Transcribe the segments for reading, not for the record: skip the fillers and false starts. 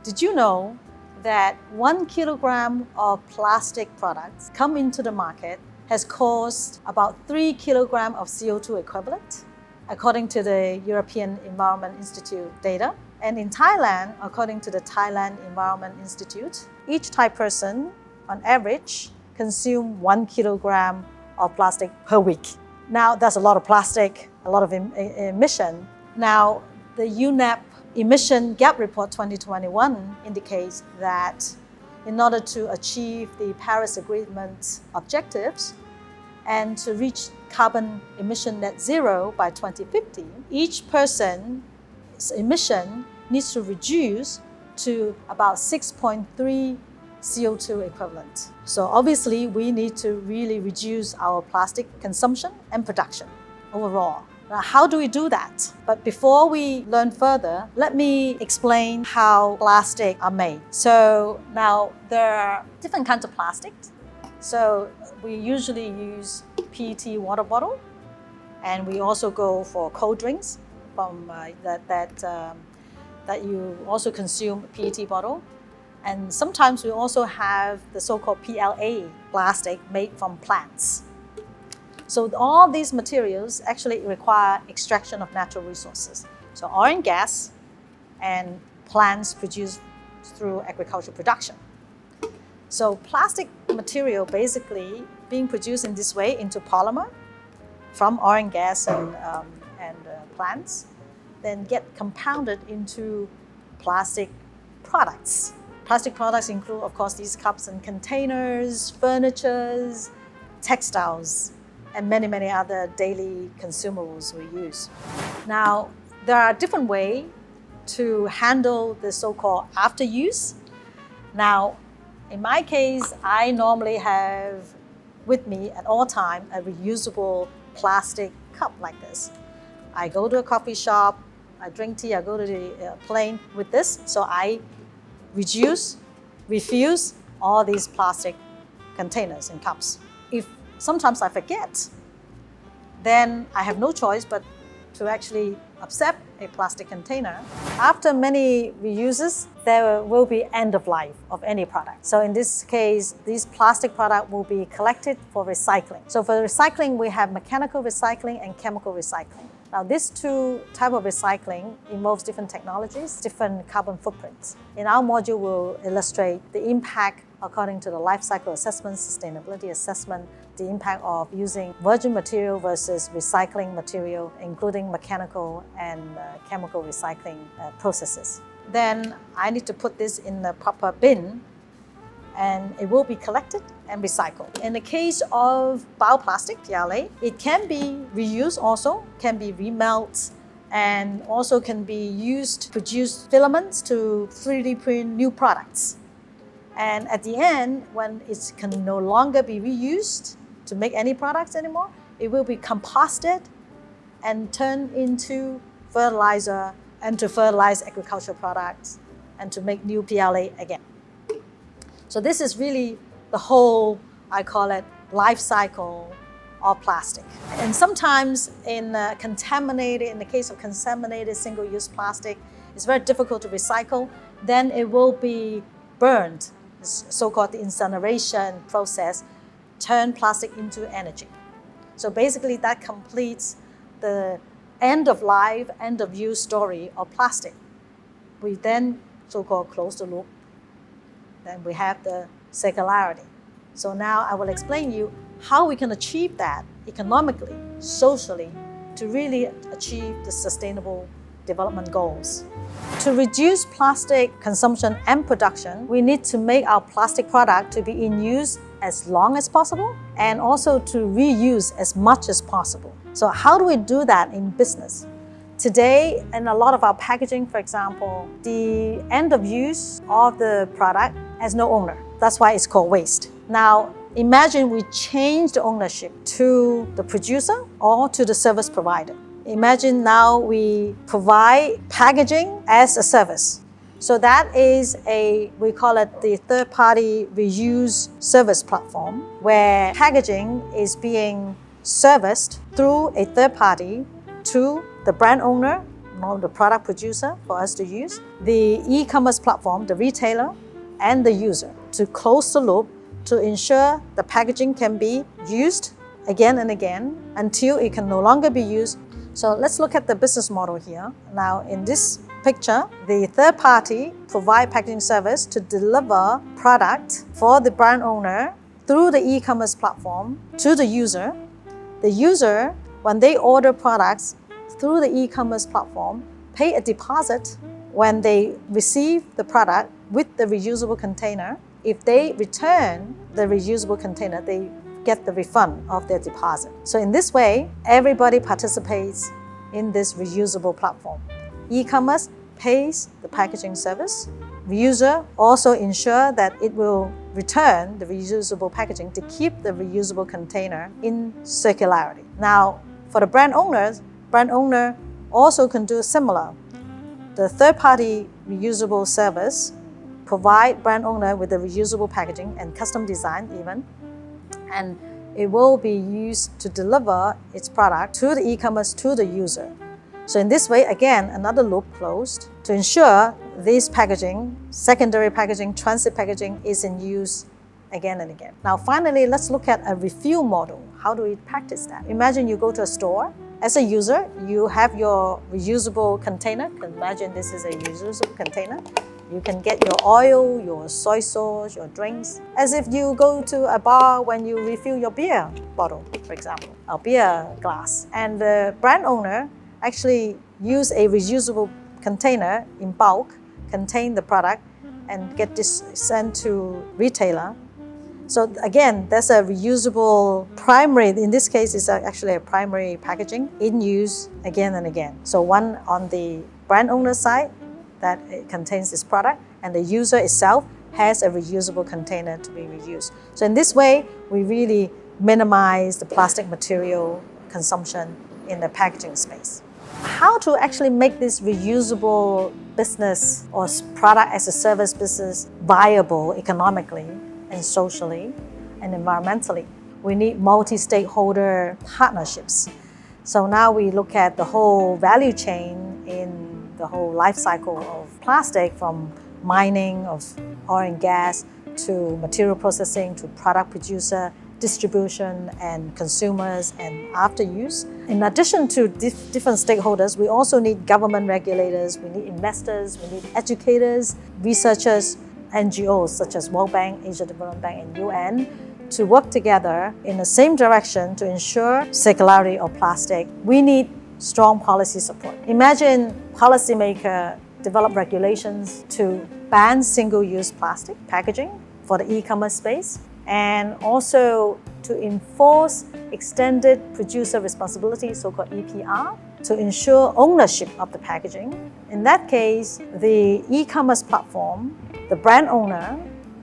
Did you know that 1 kilogram of plastic products come into the market has caused about 3 kilograms of CO2 equivalent, according to the European Environment Institute data. And in Thailand, according to the Thailand Environment Institute, each Thai person, on average, consume 1 kilogram of plastic per week. Now, that's a lot of plastic, a lot of emission. Now, the UNEP Emission Gap Report 2021 indicates that in order to achieve the Paris Agreement objectives and to reach carbon emission net zero by 2050, each person's emission needs to reduce to about 6.3 CO2 equivalent. So obviously, we need to really reduce our plastic consumption and production overall. Now, how do we do that? But before we learn further, let me explain how plastic are made. So now there are different kinds of plastics. So we usually use PET water bottle, and we also go for cold drinks from that you also consume PET bottle. And sometimes we also have the so-called PLA plastic made from plants. So all these materials actually require extraction of natural resources. So oil and gas and plants produced through agricultural production. So plastic material basically being produced in this way into polymer from oil and gas and plants, then get compounded into plastic products. Plastic products include, of course, these cups and containers, furnitures, textiles, and many, many other daily consumables we use. Now, there are different ways to handle the so-called after use. Now, in my case, I normally have with me at all times a reusable plastic cup like this. I go to a coffee shop, I drink tea, I go to the plane with this, so I refuse all these plastic containers and cups. If sometimes I forget, then I have no choice but to actually accept a plastic container. After many reuses, there will be end of life of any product. So in this case, these plastic products will be collected for recycling. So for recycling, we have mechanical recycling and chemical recycling. Now, these two types of recycling involves different technologies, different carbon footprints. In our module, we'll illustrate the impact according to the life cycle assessment, sustainability assessment, the impact of using virgin material versus recycling material, including mechanical and chemical recycling processes. Then I need to put this in the proper bin, and it will be collected and recycled. In the case of bioplastic, PLA, it can be reused also, can be remelted, and also can be used to produce filaments to 3D print new products. And at the end, when it can no longer be reused to make any products anymore, it will be composted and turned into fertilizer and to fertilize agricultural products and to make new PLA again. So this is really the whole, I call it, life cycle of plastic. And sometimes in the case of contaminated single-use plastic, it's very difficult to recycle. Then it will be burned, so-called the incineration process, turn plastic into energy. So basically that completes the end of life, end of use story of plastic. We then so-called close the loop. Then we have the circularity. So now I will explain you how we can achieve that economically, socially, to really achieve the sustainable development goals. To reduce plastic consumption and production, we need to make our plastic product to be in use as long as possible and also to reuse as much as possible. So how do we do that in business? Today, in a lot of our packaging, for example, the end of use of the product has no owner. That's why it's called waste. Now, imagine we change the ownership to the producer or to the service provider. Imagine now we provide packaging as a service. So that is we call it the third-party reuse service platform, where packaging is being serviced through a third party to the brand owner the product producer for us to use, the e-commerce platform, the retailer, and the user to close the loop to ensure the packaging can be used again and again until it can no longer be used. So let's look at the business model here. Now in this picture, the third party provide packaging service to deliver product for the brand owner through the e-commerce platform to the user. The user, when they order products through the e-commerce platform, pay a deposit when they receive the product with the reusable container. If they return the reusable container, they get the refund of their deposit. So in this way, everybody participates in this reusable platform. E-commerce pays the packaging service. The user also ensure that it will return the reusable packaging to keep the reusable container in circularity. Now, for the brand owner also can do similar. The third-party reusable service provide brand owner with the reusable packaging and custom design even, and it will be used to deliver its product to the e-commerce to the user. So in this way, again, another loop closed to ensure this packaging, secondary packaging, transit packaging is in use again and again. Now finally, let's look at a refill model. How do we practice that? Imagine you go to a store. As a user, you have your reusable container. Imagine this is a reusable container. You can get your oil, your soy sauce, your drinks, as if you go to a bar when you refill your beer bottle, for example, a beer glass. And the brand owner actually use a reusable container in bulk, contain the product, and get this sent to retailer. So again, that's a reusable primary, in this case, it's actually a primary packaging in use again and again. So one on the brand owner side, that it contains this product, and the user itself has a reusable container to be reused. So in this way, we really minimize the plastic material consumption in the packaging space. How to actually make this reusable business or product as a service business viable economically and socially and environmentally? We need multi-stakeholder partnerships. So now we look at the whole value chain in the whole life cycle of plastic, from mining of oil and gas to material processing to product producer, distribution and consumers and after use. In addition to different stakeholders, we also need government regulators, we need investors, we need educators, researchers, NGOs such as World Bank, Asia Development Bank and UN to work together in the same direction to ensure circularity of plastic. We need strong policy support. Imagine policymakers develop regulations to ban single-use plastic packaging for the e-commerce space, and also to enforce extended producer responsibility, so-called EPR, to ensure ownership of the packaging. In that case, the e-commerce platform, the brand owner,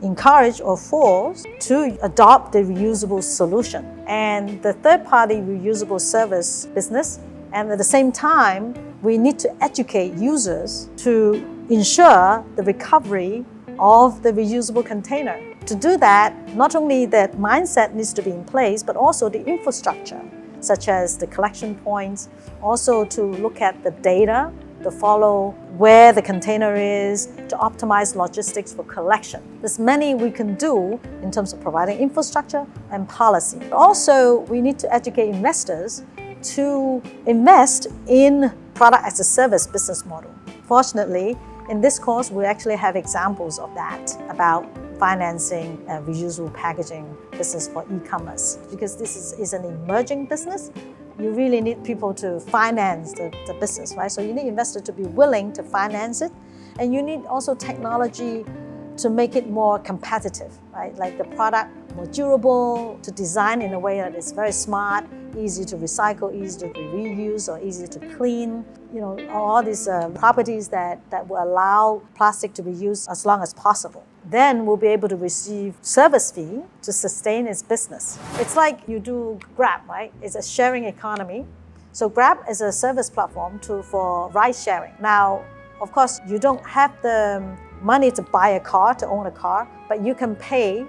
encourage or force to adopt the reusable solution, and the third-party reusable service business. And at the same time, we need to educate users to ensure the recovery of the reusable container. To do that, not only that mindset needs to be in place, but also the infrastructure, such as the collection points, also to look at the data, to follow where the container is, to optimize logistics for collection. There's many we can do in terms of providing infrastructure and policy. Also, we need to educate investors to invest in product as a service business model. Fortunately, in this course, we actually have examples of that about financing a reusable packaging business for e-commerce. Because this is an emerging business, you really need people to finance the business, right? So you need investors to be willing to finance it, and you need also technology to make it more competitive, right? Like the product more durable, to design in a way that is very smart, easy to recycle, easy to reuse, or easy to clean. You know, all these properties that will allow plastic to be used as long as possible. Then we'll be able to receive service fee to sustain its business. It's like you do Grab, right? It's a sharing economy. So Grab is a service platform for ride sharing. Now, of course, you don't have the money to buy a car, to own a car, but you can pay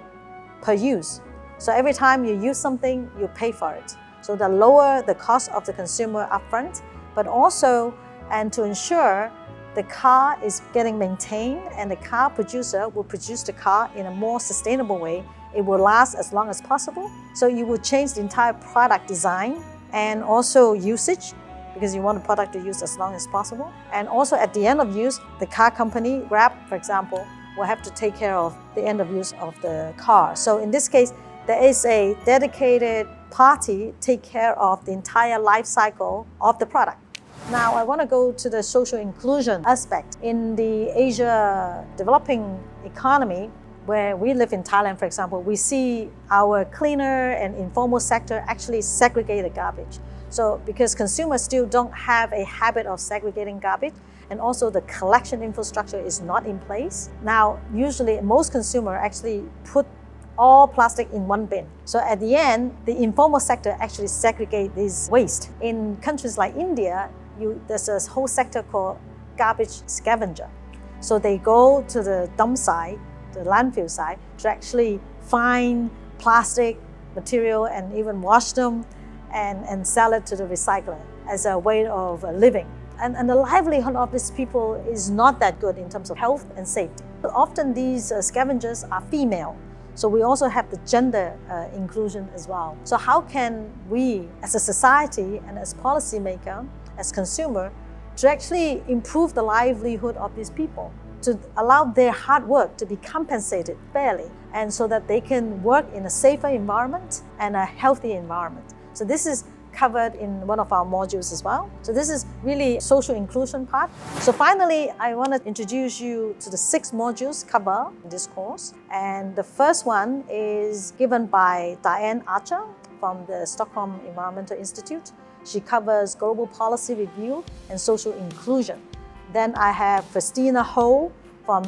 per use. So every time you use something, you pay for it. So the lower the cost of the consumer upfront, but also and to ensure the car is getting maintained and the car producer will produce the car in a more sustainable way. It will last as long as possible. So you will change the entire product design and also usage, because you want the product to use as long as possible. And also at the end of use, the car company, Grab, for example, will have to take care of the end of use of the car. So in this case, there is a dedicated party take care of the entire life cycle of the product. Now I want to go to the social inclusion aspect. In the Asia developing economy, where we live in Thailand, for example, we see our cleaner and informal sector actually segregate the garbage. So because consumers still don't have a habit of segregating garbage, and also the collection infrastructure is not in place. Now, usually most consumers actually put all plastic in one bin. So at the end, the informal sector actually segregate this waste. In countries like India, there's a whole sector called garbage scavenger. So they go to the dump site, the landfill site, to actually find plastic material and even wash them and sell it to the recycler as a way of living. And the livelihood of these people is not that good in terms of health and safety. Often these scavengers are female. So we also have the gender inclusion as well. So how can we as a society and as policymaker, as consumer, to actually improve the livelihood of these people, to allow their hard work to be compensated fairly, and so that they can work in a safer environment and a healthy environment. So this is covered in one of our modules as well. So this is really social inclusion part. So finally, I want to introduce you to the 6 modules covered in this course. And the first one is given by Diane Archer from the Stockholm Environmental Institute. She covers global policy review and social inclusion. Then I have Christina Ho from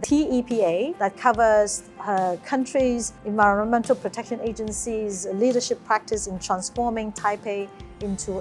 TEPA that covers her country's Environmental Protection Agency's leadership practice in transforming Taipei into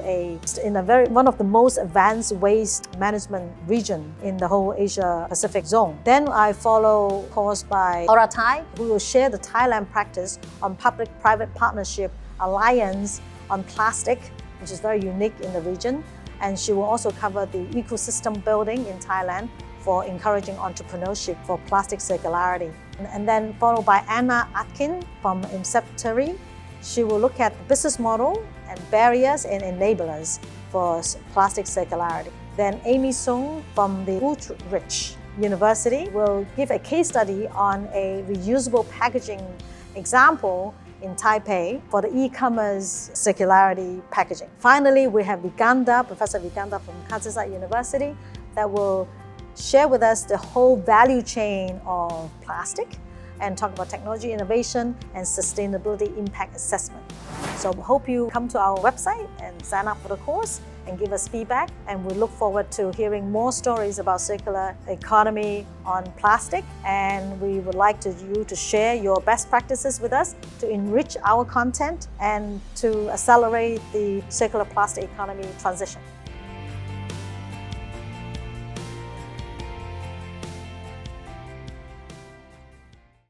one of the most advanced waste management region in the whole Asia Pacific zone. Then I follow a course by Aura Thai, who will share the Thailand practice on public-private partnership alliance on plastic, which is very unique in the region. And she will also cover the ecosystem building in Thailand for encouraging entrepreneurship for plastic circularity. And then followed by Anna Atkin from Inceptory. She will look at the business model and barriers and enablers for plastic circularity. Then Amy Sung from the Utrecht University will give a case study on a reusable packaging example in Taipei for the e-commerce circularity packaging. Finally, we have Viganda, Professor Viganda from Kazisat University, that will share with us the whole value chain of plastic and talk about technology innovation and sustainability impact assessment. So we hope you come to our website and sign up for the course and give us feedback. And we look forward to hearing more stories about circular economy on plastic. And we would like you to share your best practices with us to enrich our content and to accelerate the circular plastic economy transition.